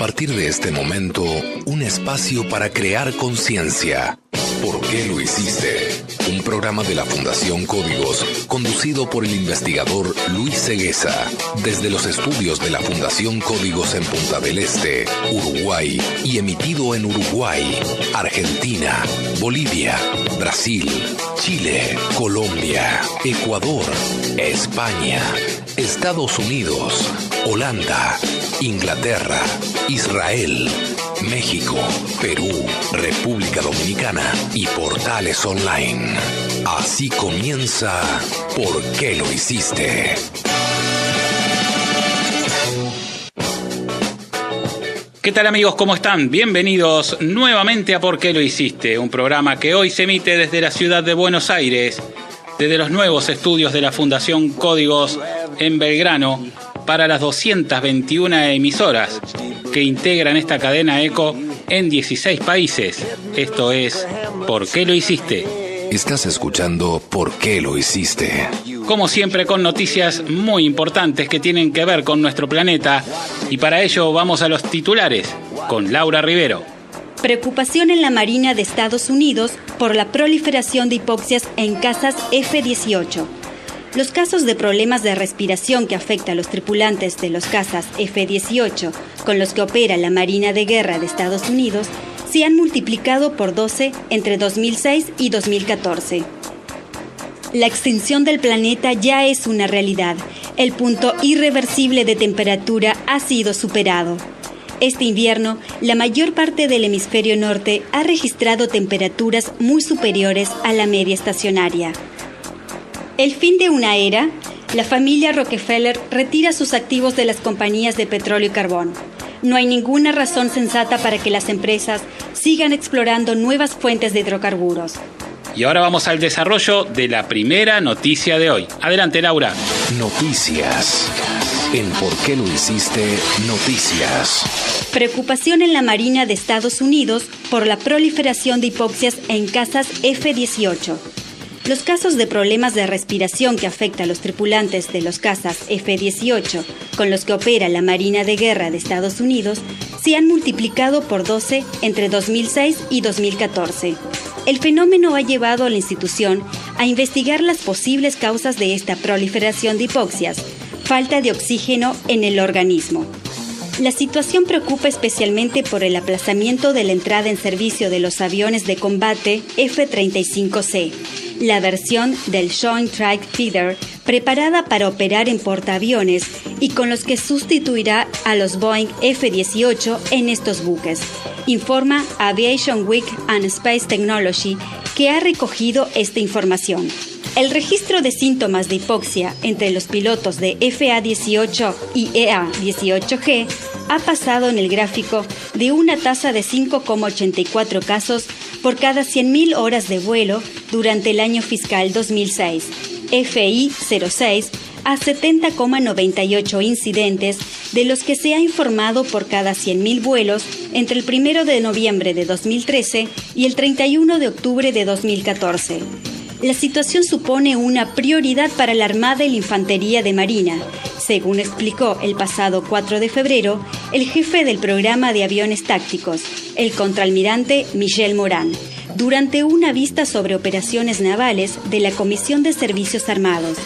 partir de este momento, un espacio para crear conciencia. ¿Por qué lo hiciste? Un programa de la Fundación Códigos, conducido por el investigador Luis Cegueza, desde los estudios de la Fundación Códigos en Punta del Este, Uruguay, y emitido en Uruguay, Argentina, Bolivia, Brasil, Chile, Colombia, Ecuador, España, Estados Unidos, Holanda, Inglaterra, Israel, México, Perú, República Dominicana y portales online. Así comienza ¿Por qué lo hiciste? ¿Qué tal, amigos? ¿Cómo están? Bienvenidos nuevamente a ¿Por qué lo hiciste? Un programa que hoy se emite desde la ciudad de Buenos Aires, desde los nuevos estudios de la Fundación Códigos en Belgrano, para las 221 emisoras que integran esta cadena ECO en 16 países. Esto es ¿Por qué lo hiciste? Estás escuchando ¿Por qué lo hiciste? Como siempre, con noticias muy importantes que tienen que ver con nuestro planeta, y para ello vamos a los titulares con Laura Rivero. Preocupación en la Marina de Estados Unidos por la proliferación de hipoxias en cazas F-18. Los casos de problemas de respiración que afectan a los tripulantes de los cazas F-18 con los que opera la Marina de Guerra de Estados Unidos se han multiplicado por 12 entre 2006 y 2014. La extinción del planeta ya es una realidad. El punto irreversible de temperatura ha sido superado. Este invierno, la mayor parte del hemisferio norte ha registrado temperaturas muy superiores a la media estacionaria. El fin de una era, la familia Rockefeller retira sus activos de las compañías de petróleo y carbón. No hay ninguna razón sensata para que las empresas sigan explorando nuevas fuentes de hidrocarburos. Y ahora vamos al desarrollo de la primera noticia de hoy. Adelante, Laura. Noticias. En ¿Por qué lo hiciste? Noticias. Preocupación en la Marina de Estados Unidos por la proliferación de hipoxias en cazas F-18. Los casos de problemas de respiración que afectan a los tripulantes de los cazas F-18 con los que opera la Marina de Guerra de Estados Unidos se han multiplicado por 12 entre 2006 y 2014. El fenómeno ha llevado a la institución a investigar las posibles causas de esta proliferación de hipoxias, falta de oxígeno en el organismo. La situación preocupa especialmente por el aplazamiento de la entrada en servicio de los aviones de combate F-35C, la versión del Joint Strike Fighter preparada para operar en portaaviones y con los que sustituirá a los Boeing F-18 en estos buques, informa Aviation Week and Space Technology, que ha recogido esta información. El registro de síntomas de hipoxia entre los pilotos de FA-18 y EA-18G ha pasado en el gráfico de una tasa de 5,84 casos por cada 100.000 horas de vuelo durante el año fiscal 2006, FI-06, a 70,98 incidentes, de los que se ha informado por cada 100.000 vuelos entre el 1 de noviembre de 2013 y el 31 de octubre de 2014. La situación supone una prioridad para la Armada y la Infantería de Marina, según explicó el pasado 4 de febrero el jefe del programa de aviones tácticos, el contraalmirante Michel Morán, durante una vista sobre operaciones navales de la Comisión de Servicios Armados.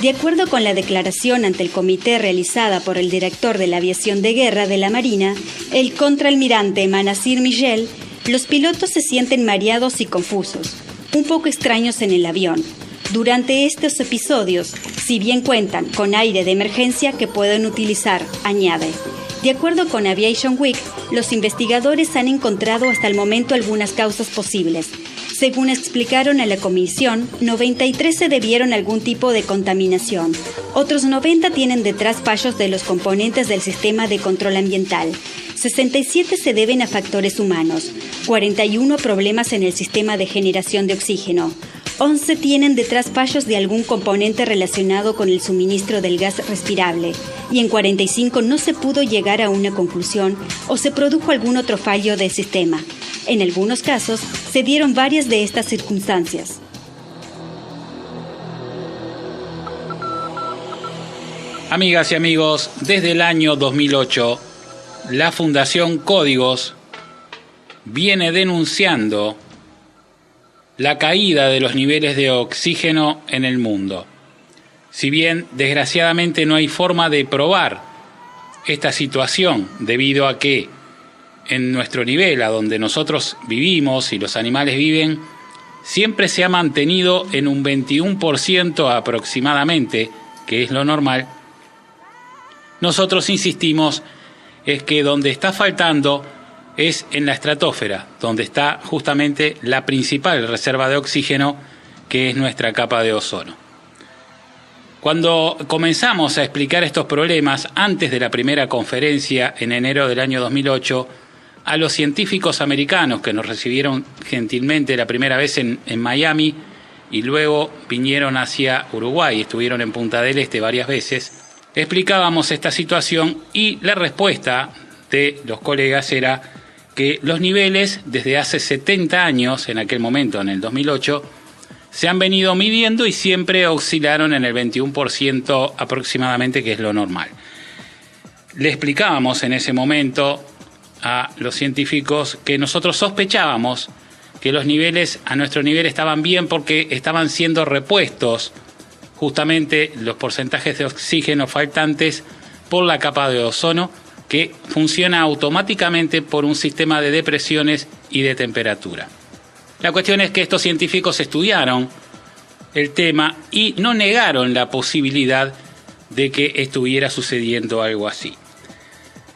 De acuerdo con la declaración ante el comité realizada por el director de la Aviación de Guerra de la Marina, el contraalmirante Manassir Michel, los pilotos se sienten mareados y confusos, un poco extraños en el avión. Durante estos episodios, si bien cuentan con aire de emergencia que pueden utilizar, añade. De acuerdo con Aviation Week, los investigadores han encontrado hasta el momento algunas causas posibles. Según explicaron a la comisión, 93 se debieron a algún tipo de contaminación. Otros 90 tienen detrás fallos de los componentes del sistema de control ambiental. 67 se deben a factores humanos. 41 problemas en el sistema de generación de oxígeno. 11 tienen detrás fallos de algún componente relacionado con el suministro del gas respirable, y en 45 no se pudo llegar a una conclusión o se produjo algún otro fallo del sistema. En algunos casos, se dieron varias de estas circunstancias. Amigas y amigos, desde el año 2008, la Fundación Códigos viene denunciando la caída de los niveles de oxígeno en el mundo. Si bien, desgraciadamente, no hay forma de probar esta situación debido a que en nuestro nivel, a donde nosotros vivimos y los animales viven, siempre se ha mantenido en un 21% aproximadamente, que es lo normal. Nosotros insistimos es que donde está faltando es en la estratosfera, donde está justamente la principal reserva de oxígeno, que es nuestra capa de ozono. Cuando comenzamos a explicar estos problemas antes de la primera conferencia en enero del año 2008, a los científicos americanos que nos recibieron gentilmente la primera vez en Miami y luego vinieron hacia Uruguay, estuvieron en Punta del Este varias veces, explicábamos esta situación y la respuesta de los colegas era que los niveles desde hace 70 años, en aquel momento, en el 2008, se han venido midiendo y siempre oscilaron en el 21% aproximadamente, que es lo normal. Le explicábamos en ese momento a los científicos que nosotros sospechábamos que los niveles a nuestro nivel estaban bien porque estaban siendo repuestos justamente los porcentajes de oxígeno faltantes por la capa de ozono, que funciona automáticamente por un sistema de depresiones y de temperatura. La cuestión es que estos científicos estudiaron el tema y no negaron la posibilidad de que estuviera sucediendo algo así.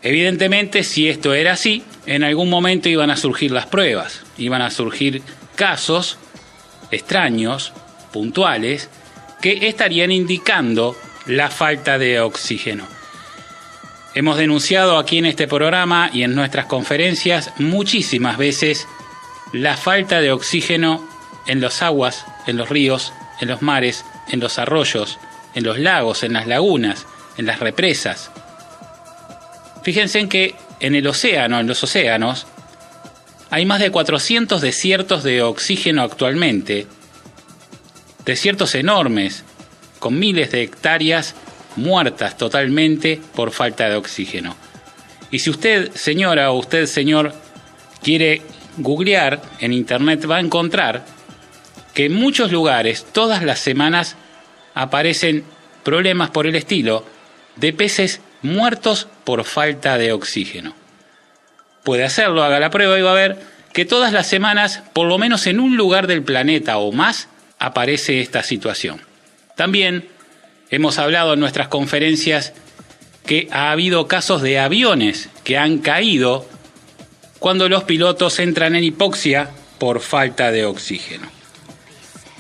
Evidentemente, si esto era así, en algún momento iban a surgir las pruebas, iban a surgir casos extraños, puntuales, que estarían indicando la falta de oxígeno. Hemos denunciado aquí en este programa y en nuestras conferencias muchísimas veces la falta de oxígeno en las aguas, en los ríos, en los mares, en los arroyos, en los lagos, en las lagunas, en las represas. Fíjense en que en el océano, en los océanos, hay más de 400 desiertos de oxígeno actualmente, desiertos enormes, con miles de hectáreas muertas totalmente por falta de oxígeno. Y si usted, señora, o usted, señor, quiere googlear en internet, va a encontrar que en muchos lugares, todas las semanas, aparecen problemas por el estilo de peces muertos por falta de oxígeno. Puede hacerlo, haga la prueba y va a ver que todas las semanas, por lo menos en un lugar del planeta o más, aparece esta situación. También hemos hablado en nuestras conferencias que ha habido casos de aviones que han caído cuando los pilotos entran en hipoxia por falta de oxígeno.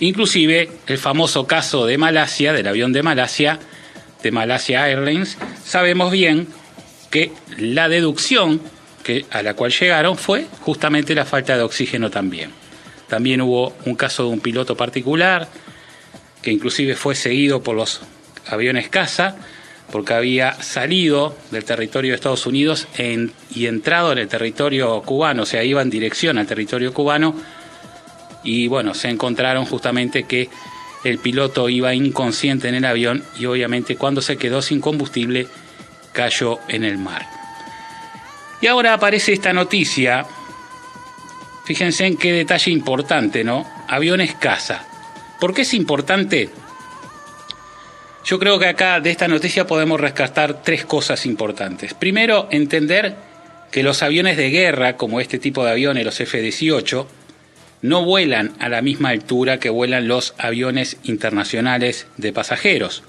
Inclusive el famoso caso de Malasia, del avión de Malasia Airlines, sabemos bien que la deducción a la cual llegaron fue justamente la falta de oxígeno también. También hubo un caso de un piloto particular que inclusive fue seguido por los aviones caza porque había salido del territorio de Estados Unidos y entrado en el territorio cubano, o sea, iba en dirección al territorio cubano y bueno, se encontraron justamente que el piloto iba inconsciente en el avión y obviamente cuando se quedó sin combustible cayó en el mar. Y ahora aparece esta noticia, fíjense en qué detalle importante, ¿no? Aviones caza. ¿Por qué es importante? Yo creo que acá de esta noticia podemos rescatar tres cosas importantes. Primero, entender que los aviones de guerra, como este tipo de aviones, los F-18, no vuelan a la misma altura que vuelan los aviones internacionales de pasajeros,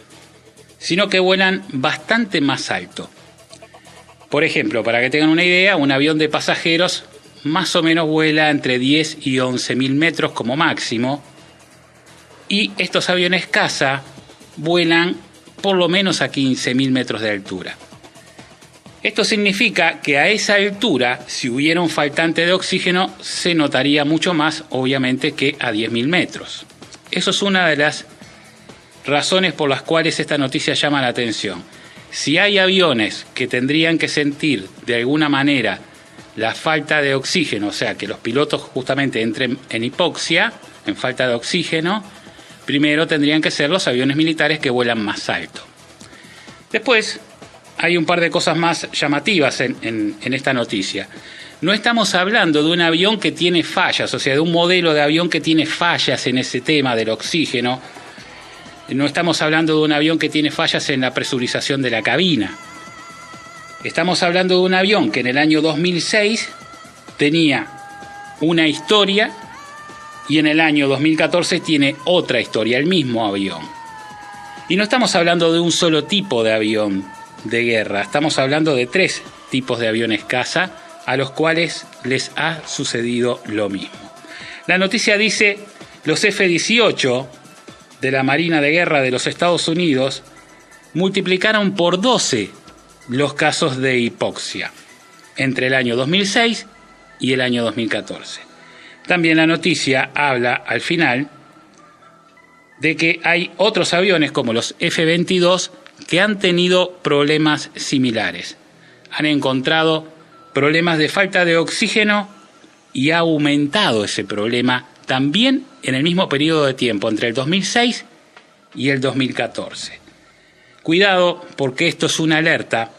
sino que vuelan bastante más alto. Por ejemplo, para que tengan una idea, un avión de pasajeros más o menos vuela entre 10 y 11.000 metros como máximo, y estos aviones caza vuelan por lo menos a 15.000 metros de altura. Esto significa que a esa altura, si hubiera un faltante de oxígeno, se notaría mucho más, obviamente, que a 10.000 metros. Eso es una de las razones por las cuales esta noticia llama la atención. Si hay aviones que tendrían que sentir de alguna manera la falta de oxígeno, o sea, que los pilotos justamente entren en hipoxia, en falta de oxígeno, primero tendrían que ser los aviones militares que vuelan más alto. Después, hay un par de cosas más llamativas en esta noticia. No estamos hablando de un avión que tiene fallas, o sea, de un modelo de avión que tiene fallas en ese tema del oxígeno. No estamos hablando de un avión que tiene fallas en la presurización de la cabina. Estamos hablando de un avión que en el año 2006 tenía una historia y en el año 2014 tiene otra historia, el mismo avión. Y no estamos hablando de un solo tipo de avión de guerra, estamos hablando de 3 tipos de aviones caza a los cuales les ha sucedido lo mismo. La noticia dice: los F-18 de la Marina de Guerra de los Estados Unidos multiplicaron por 12 los casos de hipoxia entre el año 2006 y el año 2014. También la noticia habla al final de que hay otros aviones como los F-22 que han tenido problemas similares. Han encontrado problemas de falta de oxígeno y ha aumentado ese problema también en el mismo periodo de tiempo, entre el 2006 y el 2014. Cuidado, porque esto es una alerta.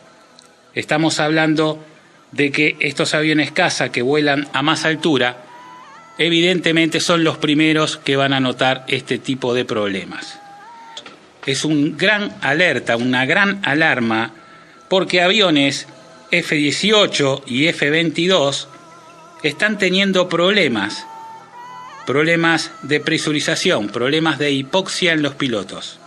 Estamos hablando de que estos aviones caza que vuelan a más altura, evidentemente son los primeros que van a notar este tipo de problemas. Es un gran alerta, una gran alarma, porque aviones F-18 y F-22 están teniendo problemas de presurización, problemas de hipoxia en los pilotos.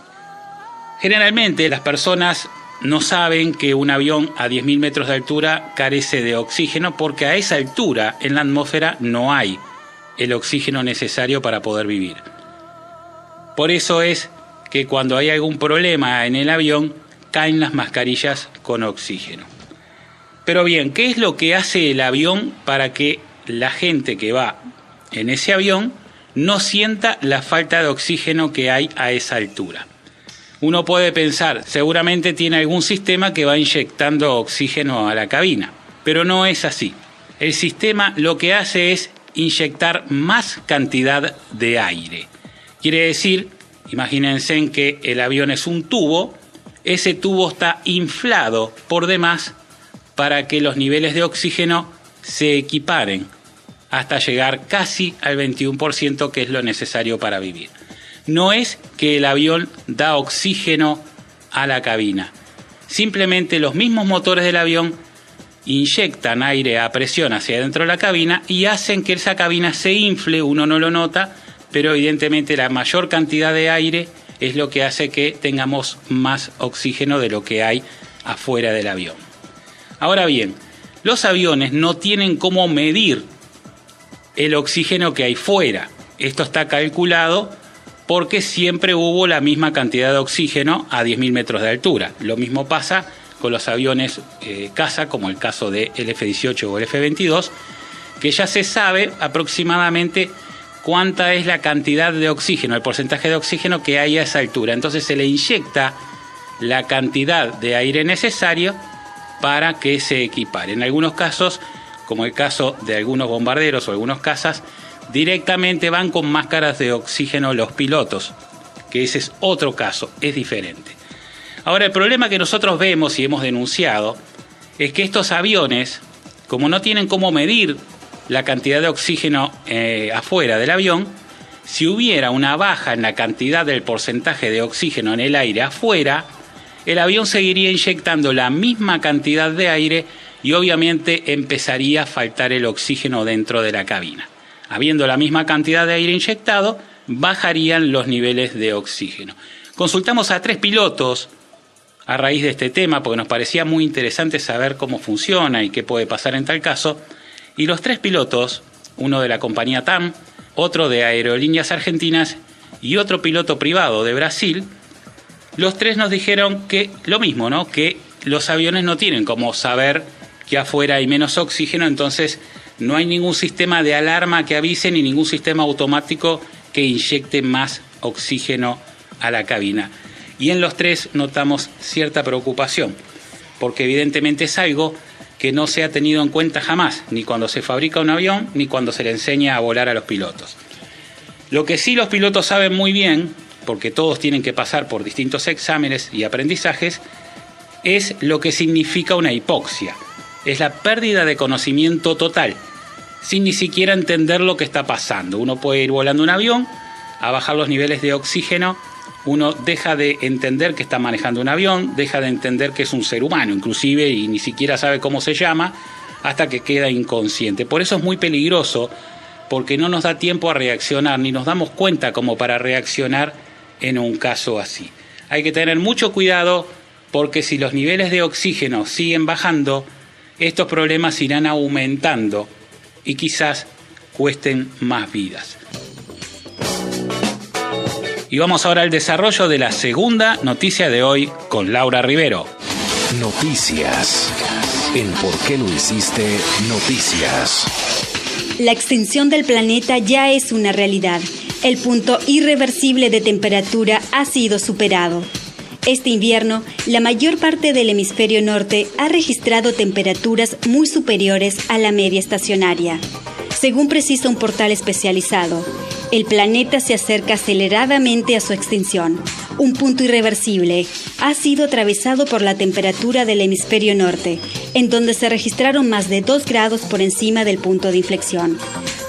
Generalmente las personas no saben que un avión a 10.000 metros de altura carece de oxígeno, porque a esa altura en la atmósfera no hay el oxígeno necesario para poder vivir. Por eso es que cuando hay algún problema en el avión, caen las mascarillas con oxígeno. Pero bien, ¿qué es lo que hace el avión para que la gente que va en ese avión no sienta la falta de oxígeno que hay a esa altura? Uno puede pensar, seguramente tiene algún sistema que va inyectando oxígeno a la cabina, pero no es así. El sistema lo que hace es inyectar más cantidad de aire. Quiere decir, imagínense que el avión es un tubo, ese tubo está inflado por demás para que los niveles de oxígeno se equiparen hasta llegar casi al 21%, que es lo necesario para vivir. No es que el avión da oxígeno a la cabina, simplemente los mismos motores del avión inyectan aire a presión hacia adentro de la cabina y hacen que esa cabina se infle. Uno no lo nota, pero evidentemente la mayor cantidad de aire es lo que hace que tengamos más oxígeno de lo que hay afuera del avión. Ahora bien, los aviones no tienen cómo medir el oxígeno que hay fuera. Esto está calculado porque siempre hubo la misma cantidad de oxígeno a 10.000 metros de altura. Lo mismo pasa con los aviones caza, como el caso del F-18 o el F-22, que ya se sabe aproximadamente cuánta es la cantidad de oxígeno, el porcentaje de oxígeno que hay a esa altura. Entonces se le inyecta la cantidad de aire necesario para que se equipare. En algunos casos, como el caso de algunos bombarderos o algunos cazas, directamente van con máscaras de oxígeno los pilotos, que ese es otro caso, es diferente. Ahora, el problema que nosotros vemos y hemos denunciado es que estos aviones, como no tienen cómo medir la cantidad de oxígeno afuera del avión, si hubiera una baja en la cantidad del porcentaje de oxígeno en el aire afuera, el avión seguiría inyectando la misma cantidad de aire y obviamente empezaría a faltar el oxígeno dentro de la cabina. Habiendo la misma cantidad de aire inyectado, bajarían los niveles de oxígeno. Consultamos a 3 pilotos a raíz de este tema, porque nos parecía muy interesante saber cómo funciona y qué puede pasar en tal caso. Y los 3 pilotos, uno de la compañía TAM, otro de Aerolíneas Argentinas y otro piloto privado de Brasil, los 3 nos dijeron que lo mismo, ¿no? Que los aviones no tienen cómo saber que afuera hay menos oxígeno, entonces no hay ningún sistema de alarma que avise ni ningún sistema automático que inyecte más oxígeno a la cabina. Y en los 3 notamos cierta preocupación, porque evidentemente es algo que no se ha tenido en cuenta jamás, ni cuando se fabrica un avión, ni cuando se le enseña a volar a los pilotos. Lo que sí los pilotos saben muy bien, porque todos tienen que pasar por distintos exámenes y aprendizajes, es lo que significa una hipoxia. Es la pérdida de conocimiento total, sin ni siquiera entender lo que está pasando. Uno puede ir volando un avión, a bajar los niveles de oxígeno, uno deja de entender que está manejando un avión, deja de entender que es un ser humano, inclusive, y ni siquiera sabe cómo se llama, hasta que queda inconsciente. Por eso es muy peligroso, porque no nos da tiempo a reaccionar, ni nos damos cuenta como para reaccionar en un caso así. Hay que tener mucho cuidado, porque si los niveles de oxígeno siguen bajando, estos problemas irán aumentando y quizás cuesten más vidas. Y vamos ahora al desarrollo de la segunda noticia de hoy con Laura Rivero. Noticias. En ¿Por qué lo hiciste? Noticias. La extinción del planeta ya es una realidad. El punto irreversible de temperatura ha sido superado. Este invierno, la mayor parte del hemisferio norte ha registrado temperaturas muy superiores a la media estacionaria. Según precisa un portal especializado, el planeta se acerca aceleradamente a su extinción. Un punto irreversible ha sido atravesado por la temperatura del hemisferio norte, en donde se registraron más de 2 grados por encima del punto de inflexión,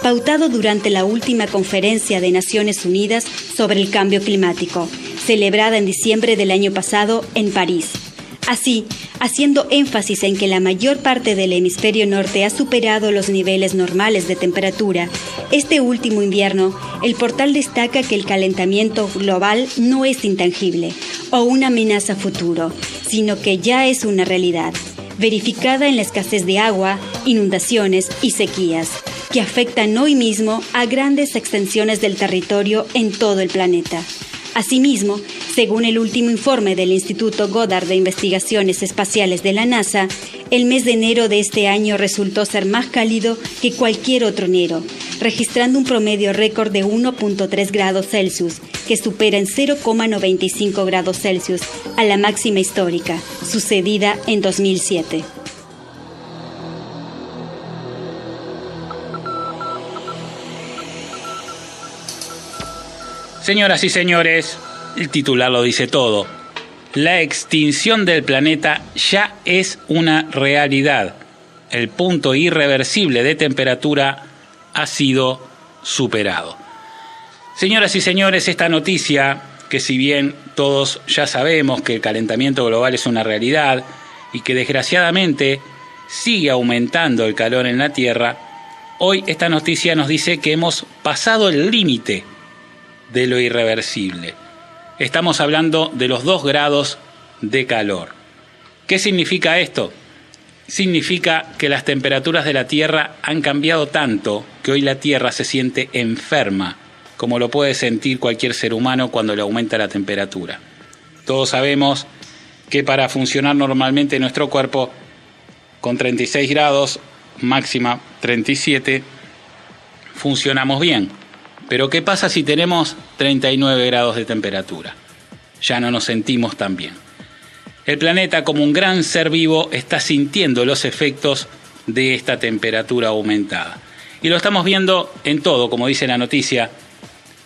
pautado durante la última conferencia de Naciones Unidas sobre el cambio climático, celebrada en diciembre del año pasado en París. Así, haciendo énfasis en que la mayor parte del hemisferio norte ha superado los niveles normales de temperatura, este último invierno, el portal destaca que el calentamiento global no es intangible o una amenaza futuro, sino que ya es una realidad, verificada en la escasez de agua, inundaciones y sequías, que afectan hoy mismo a grandes extensiones del territorio en todo el planeta. Asimismo, según el último informe del Instituto Goddard de Investigaciones Espaciales de la NASA, el mes de enero de este año resultó ser más cálido que cualquier otro enero, registrando un promedio récord de 1.3 grados Celsius, que supera en 0,95 grados Celsius a la máxima histórica, sucedida en 2007. Señoras y señores, el titular lo dice todo. La extinción del planeta ya es una realidad. El punto irreversible de temperatura ha sido superado. Señoras y señores, esta noticia, que si bien todos ya sabemos que el calentamiento global es una realidad y que desgraciadamente sigue aumentando el calor en la Tierra, hoy esta noticia nos dice que hemos pasado el límite de lo irreversible. Estamos hablando de los 2 grados de calor. ¿Qué significa esto? Significa que las temperaturas de la Tierra han cambiado tanto que hoy la Tierra se siente enferma, como lo puede sentir cualquier ser humano cuando le aumenta la temperatura. Todos sabemos que para funcionar normalmente nuestro cuerpo, con 36 grados, máxima 37, funcionamos bien. Pero ¿qué pasa si tenemos 39 grados de temperatura? Ya no nos sentimos tan bien. El planeta, como un gran ser vivo, está sintiendo los efectos de esta temperatura aumentada. Y lo estamos viendo en todo, como dice la noticia: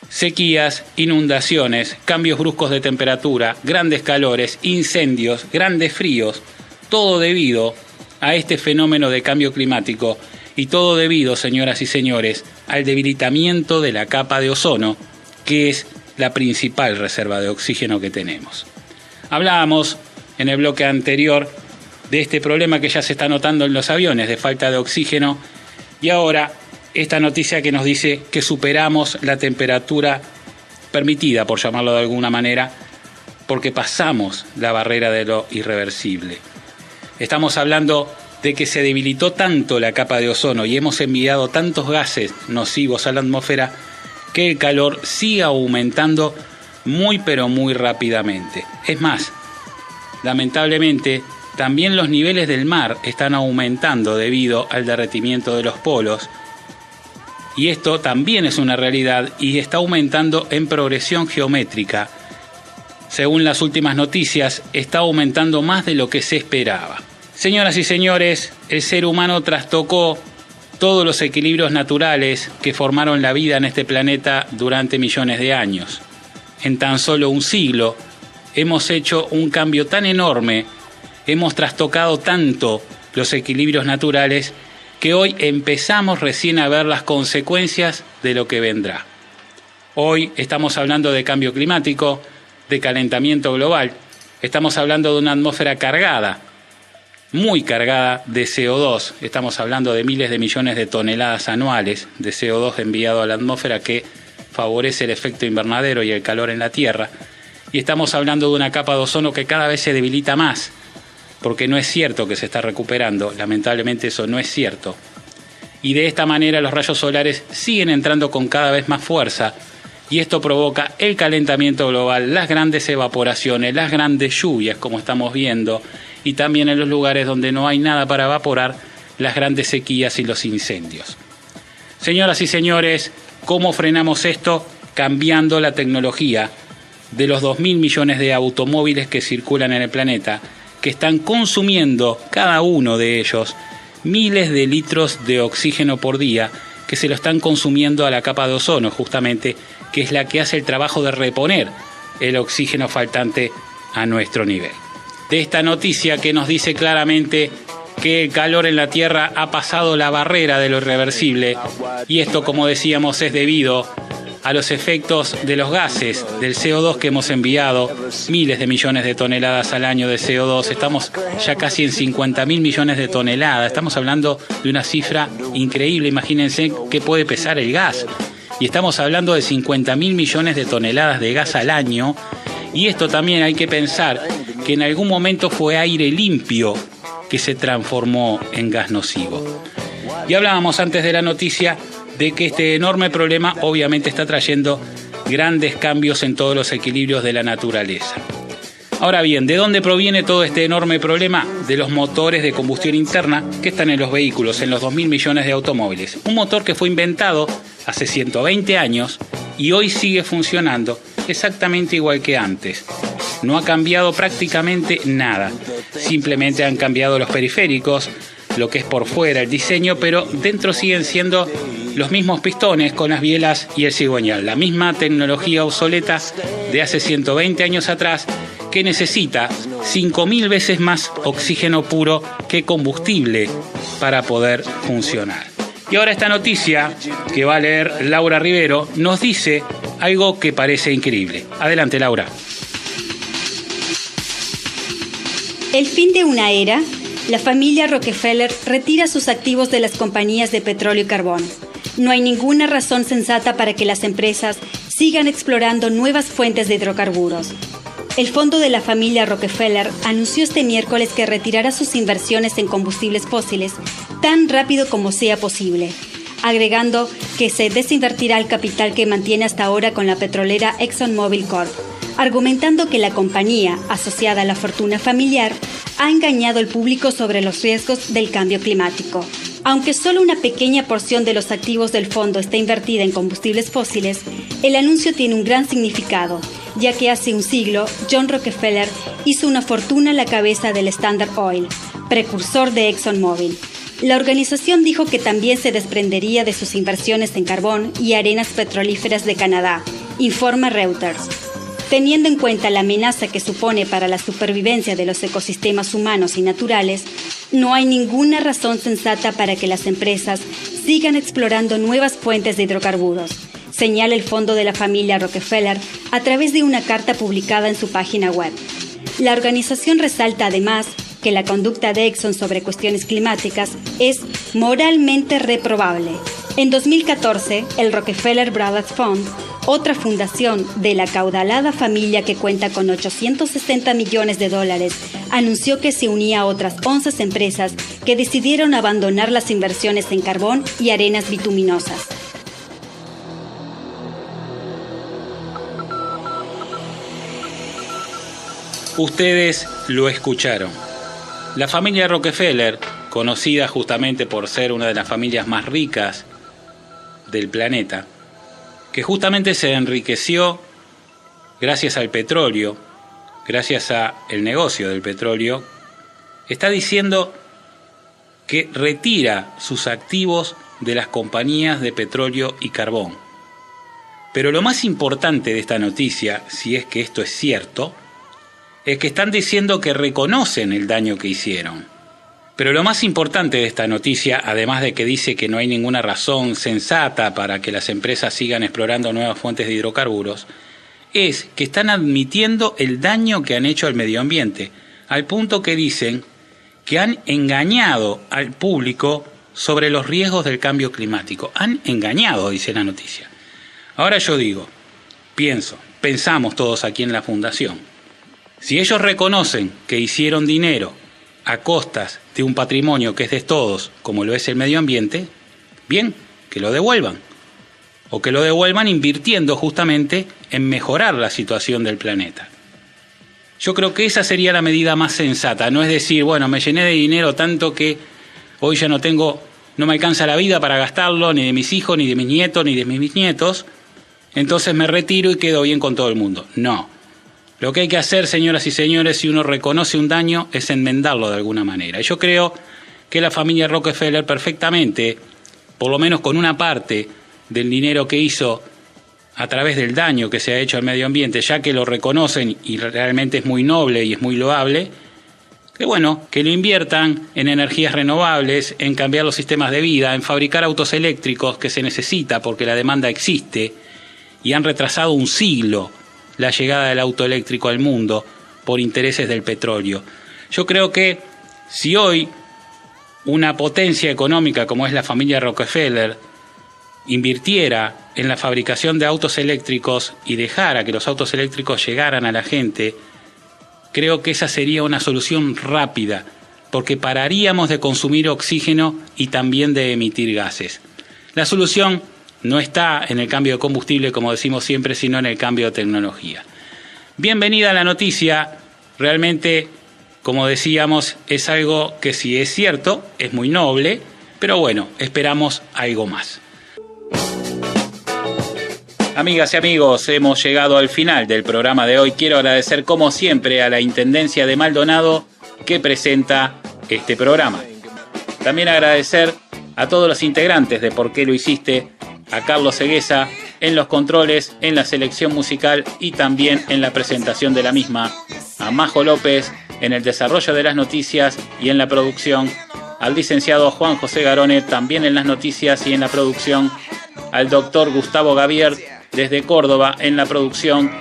sequías, inundaciones, cambios bruscos de temperatura, grandes calores, incendios, grandes fríos, todo debido a este fenómeno de cambio climático. Y todo debido, señoras y señores, al debilitamiento de la capa de ozono, que es la principal reserva de oxígeno que tenemos. Hablábamos en el bloque anterior de este problema que ya se está notando en los aviones, de falta de oxígeno, y ahora esta noticia que nos dice que superamos la temperatura permitida, por llamarlo de alguna manera, porque pasamos la barrera de lo irreversible. Estamos hablando de que se debilitó tanto la capa de ozono y hemos enviado tantos gases nocivos a la atmósfera que el calor sigue aumentando muy pero muy rápidamente. Es más, lamentablemente, también los niveles del mar están aumentando debido al derretimiento de los polos, y esto también es una realidad y está aumentando en progresión geométrica. Según las últimas noticias, está aumentando más de lo que se esperaba. Señoras y señores, el ser humano trastocó todos los equilibrios naturales que formaron la vida en este planeta durante millones de años. En tan solo un siglo hemos hecho un cambio tan enorme hemos trastocado tanto los equilibrios naturales que hoy empezamos recién a ver las consecuencias de lo que vendrá. Hoy estamos hablando de cambio climático, de calentamiento global, estamos hablando de una atmósfera cargada, muy cargada de CO2, estamos hablando de miles de millones de toneladas anuales de CO2 enviado a la atmósfera que favorece el efecto invernadero y el calor en la Tierra, y estamos hablando de una capa de ozono que cada vez se debilita más, porque no es cierto que se está recuperando, lamentablemente eso no es cierto. Y de esta manera los rayos solares siguen entrando con cada vez más fuerza, y esto provoca el calentamiento global, las grandes evaporaciones, las grandes lluvias, como estamos viendo, y también en los lugares donde no hay nada para evaporar, las grandes sequías y los incendios. Señoras y señores, ¿cómo frenamos esto? Cambiando la tecnología de los 2.000 millones de automóviles que circulan en el planeta, que están consumiendo cada uno de ellos miles de litros de oxígeno por día, que se lo están consumiendo a la capa de ozono, justamente, que es la que hace el trabajo de reponer el oxígeno faltante a nuestro nivel. De esta noticia que nos dice claramente que el calor en la Tierra ha pasado la barrera de lo irreversible, y esto, como decíamos, es debido a los efectos de los gases, del CO2 que hemos enviado, miles de millones de toneladas al año de CO2, estamos ya casi en 50.000 millones de toneladas, estamos hablando de una cifra increíble, imagínense qué puede pesar el gas, y estamos hablando de 50.000 millones de toneladas de gas al año, y esto también hay que pensar que en algún momento fue aire limpio que se transformó en gas nocivo. Y hablábamos antes de la noticia de que este enorme problema obviamente está trayendo grandes cambios en todos los equilibrios de la naturaleza. Ahora bien, ¿de dónde proviene todo este enorme problema? De los motores de combustión interna que están en los vehículos, en los 2.000 millones de automóviles. Un motor que fue inventado hace 120 años y hoy sigue funcionando exactamente igual que antes. No ha cambiado prácticamente nada. Simplemente han cambiado los periféricos, lo que es por fuera, el diseño, pero dentro siguen siendo los mismos pistones con las bielas y el cigüeñal. La misma tecnología obsoleta de hace 120 años atrás que necesita 5.000 veces más oxígeno puro que combustible para poder funcionar. Y ahora esta noticia que va a leer Laura Rivero nos dice algo que parece increíble. Adelante, Laura. El fin de una era. La familia Rockefeller retira sus activos de las compañías de petróleo y carbón. No hay ninguna razón sensata para que las empresas sigan explorando nuevas fuentes de hidrocarburos. El fondo de la familia Rockefeller anunció este miércoles que retirará sus inversiones en combustibles fósiles tan rápido como sea posible, agregando que se desinvertirá el capital que mantiene hasta ahora con la petrolera ExxonMobil Corp, argumentando que la compañía, asociada a la fortuna familiar, ha engañado al público sobre los riesgos del cambio climático. Aunque solo una pequeña porción de los activos del fondo está invertida en combustibles fósiles, el anuncio tiene un gran significado, ya que hace un siglo John Rockefeller hizo una fortuna a la cabeza del Standard Oil, precursor de ExxonMobil. La organización dijo que también se desprendería de sus inversiones en carbón y arenas petrolíferas de Canadá, informa Reuters. Teniendo en cuenta la amenaza que supone para la supervivencia de los ecosistemas humanos y naturales, no hay ninguna razón sensata para que las empresas sigan explorando nuevas fuentes de hidrocarburos, señala el fondo de la familia Rockefeller a través de una carta publicada en su página web. La organización resalta además que la conducta de Exxon sobre cuestiones climáticas es moralmente reprobable. En 2014, el Rockefeller Brothers Fund, otra fundación de la acaudalada familia que cuenta con $860 millones, anunció que se unía a otras 11 empresas que decidieron abandonar las inversiones en carbón y arenas bituminosas. Ustedes lo escucharon. La familia Rockefeller, conocida justamente por ser una de las familias más ricas del planeta, que justamente se enriqueció gracias al petróleo, gracias al negocio del petróleo, está diciendo que retira sus activos de las compañías de petróleo y carbón. Pero lo más importante de esta noticia, si es que esto es cierto, es que están diciendo que reconocen el daño que hicieron. Pero lo más importante de esta noticia, además de que dice que no hay ninguna razón sensata para que las empresas sigan explorando nuevas fuentes de hidrocarburos, es que están admitiendo el daño que han hecho al medio ambiente, al punto que dicen que han engañado al público sobre los riesgos del cambio climático. Han engañado, dice la noticia. Ahora yo digo, pensamos todos aquí en la Fundación, si ellos reconocen que hicieron dinero a costas de un patrimonio que es de todos, como lo es el medio ambiente, bien, que lo devuelvan. O que lo devuelvan invirtiendo justamente en mejorar la situación del planeta. Yo creo que esa sería la medida más sensata, no es decir, bueno, me llené de dinero tanto que hoy ya no me alcanza la vida para gastarlo, ni de mis hijos, ni de mis nietos, ni de mis bisnietos, entonces me retiro y quedo bien con todo el mundo. No. Lo que hay que hacer, señoras y señores, si uno reconoce un daño, es enmendarlo de alguna manera. Y yo creo que la familia Rockefeller perfectamente, por lo menos con una parte del dinero que hizo a través del daño que se ha hecho al medio ambiente, ya que lo reconocen y realmente es muy noble y es muy loable, que lo inviertan en energías renovables, en cambiar los sistemas de vida, en fabricar autos eléctricos que se necesita porque la demanda existe y han retrasado un siglo la llegada del auto eléctrico al mundo por intereses del petróleo. Yo creo que si hoy una potencia económica como es la familia Rockefeller invirtiera en la fabricación de autos eléctricos y dejara que los autos eléctricos llegaran a la gente, creo que esa sería una solución rápida, porque pararíamos de consumir oxígeno y también de emitir gases. La solución no está en el cambio de combustible, como decimos siempre, sino en el cambio de tecnología. Bienvenida a la noticia. Realmente, como decíamos, es algo que si es cierto, es muy noble, pero bueno, esperamos algo más. Amigas y amigos, hemos llegado al final del programa de hoy. Quiero agradecer como siempre a la Intendencia de Maldonado que presenta este programa. También agradecer a todos los integrantes de ¿Por qué lo hiciste?, a Carlos Seguesa en los controles, en la selección musical y también en la presentación de la misma, a Majo López en el desarrollo de las noticias y en la producción, al licenciado Juan José Garone también en las noticias y en la producción, al doctor Gustavo Gavier desde Córdoba en la producción,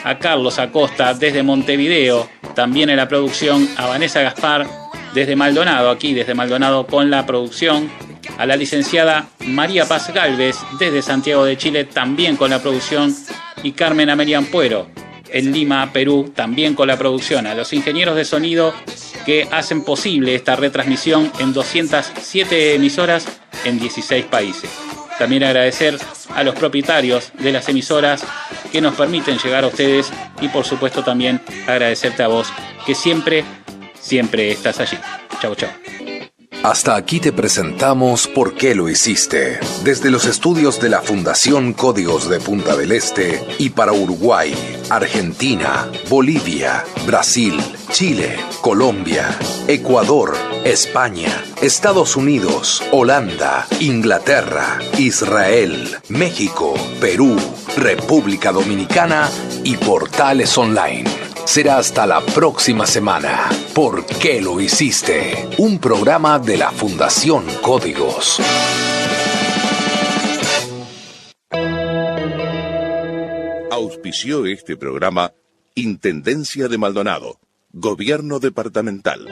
a Carlos Acosta desde Montevideo también en la producción, a Vanessa Gaspar desde Maldonado, aquí desde Maldonado con la producción, a la licenciada María Paz Gálvez desde Santiago de Chile también con la producción y Carmen Amelia Ampuero en Lima, Perú, también con la producción, a los ingenieros de sonido que hacen posible esta retransmisión en 207 emisoras en 16 países. También agradecer a los propietarios de las emisoras que nos permiten llegar a ustedes y por supuesto también agradecerte a vos que siempre estás allí. Chau, chau. Hasta aquí te presentamos ¿Por qué lo hiciste? Desde los estudios de la Fundación Códigos de Punta del Este y para Uruguay, Argentina, Bolivia, Brasil, Chile, Colombia, Ecuador, España, Estados Unidos, Holanda, Inglaterra, Israel, México, Perú, República Dominicana y Portales Online. Será hasta la próxima semana. ¿Por qué lo hiciste? Un programa de la Fundación Códigos. Auspició este programa Intendencia de Maldonado, Gobierno Departamental.